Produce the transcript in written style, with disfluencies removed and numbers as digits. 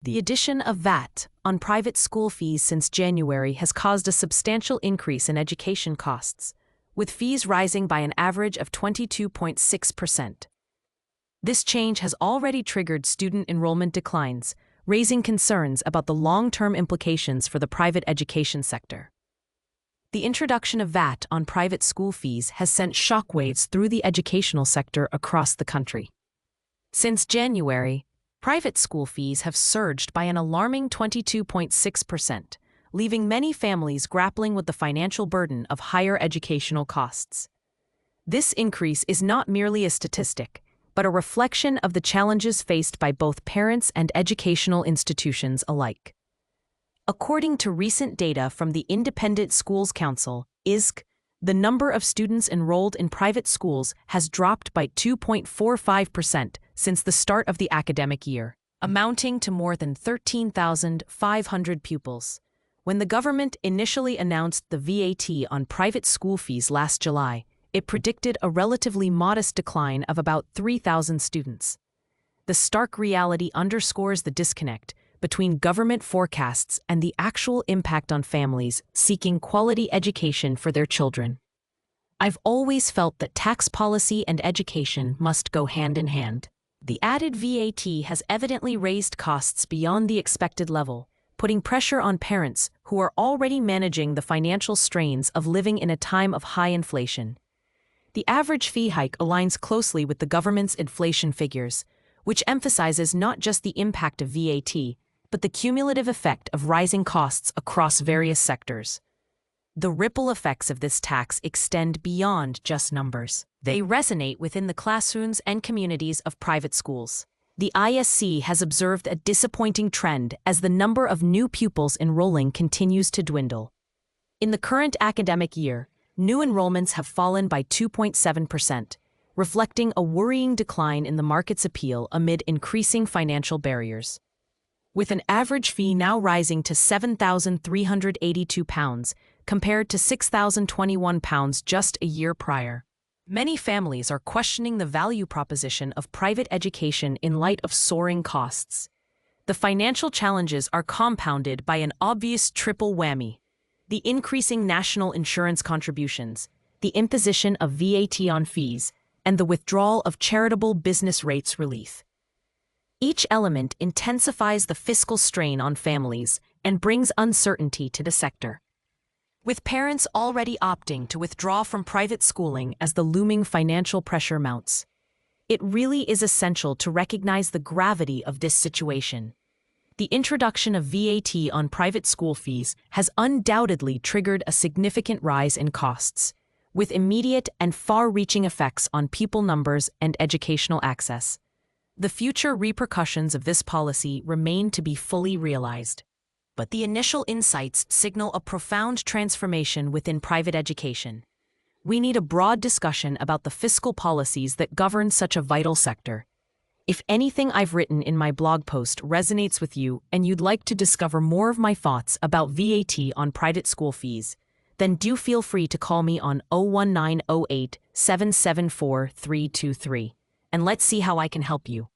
The addition of VAT on private school fees since January has caused a substantial increase in education costs, with fees rising by an average of 22.6%. This change has already triggered student enrollment declines, raising concerns about the long-term implications for the private education sector. The introduction of VAT on private school fees has sent shockwaves through the educational sector across the country. Since January, private school fees have surged by an alarming 22.6%, leaving many families grappling with the financial burden of higher educational costs. This increase is not merely a statistic, but a reflection of the challenges faced by both parents and educational institutions alike. According to recent data from the Independent Schools Council, ISC, the number of students enrolled in private schools has dropped by 2.45% since the start of the academic year, amounting to more than 13,500 pupils. When the government initially announced the VAT on private school fees last July, it predicted a relatively modest decline of about 3,000 students. The stark reality underscores the disconnect between government forecasts and the actual impact on families seeking quality education for their children. I've always felt that tax policy and education must go hand in hand. The added VAT has evidently raised costs beyond the expected level, putting pressure on parents who are already managing the financial strains of living in a time of high inflation. The average fee hike aligns closely with the government's inflation figures, which emphasizes not just the impact of VAT, but the cumulative effect of rising costs across various sectors. The ripple effects of this tax extend beyond just numbers. They resonate within the classrooms and communities of private schools. The ISC has observed a disappointing trend as the number of new pupils enrolling continues to dwindle. In the current academic year, new enrollments have fallen by 2.7%, reflecting a worrying decline in the market's appeal amid increasing financial barriers. With an average fee now rising to £7,382 compared to £6,021 just a year prior. Many families are questioning the value proposition of private education in light of soaring costs. The financial challenges are compounded by an obvious triple whammy: the increasing national insurance contributions, the imposition of VAT on fees, and the withdrawal of charitable business rates relief. Each element intensifies the fiscal strain on families and brings uncertainty to the sector. With parents already opting to withdraw from private schooling as the looming financial pressure mounts, it really is essential to recognize the gravity of this situation. The introduction of VAT on private school fees has undoubtedly triggered a significant rise in costs, with immediate and far-reaching effects on pupil numbers and educational access. The future repercussions of this policy remain to be fully realized. But the initial insights signal a profound transformation within private education. We need a broad discussion about the fiscal policies that govern such a vital sector. If anything I've written in my blog post resonates with you and you'd like to discover more of my thoughts about VAT on private school fees, then do feel free to call me on 01908 774 323, and let's see how I can help you.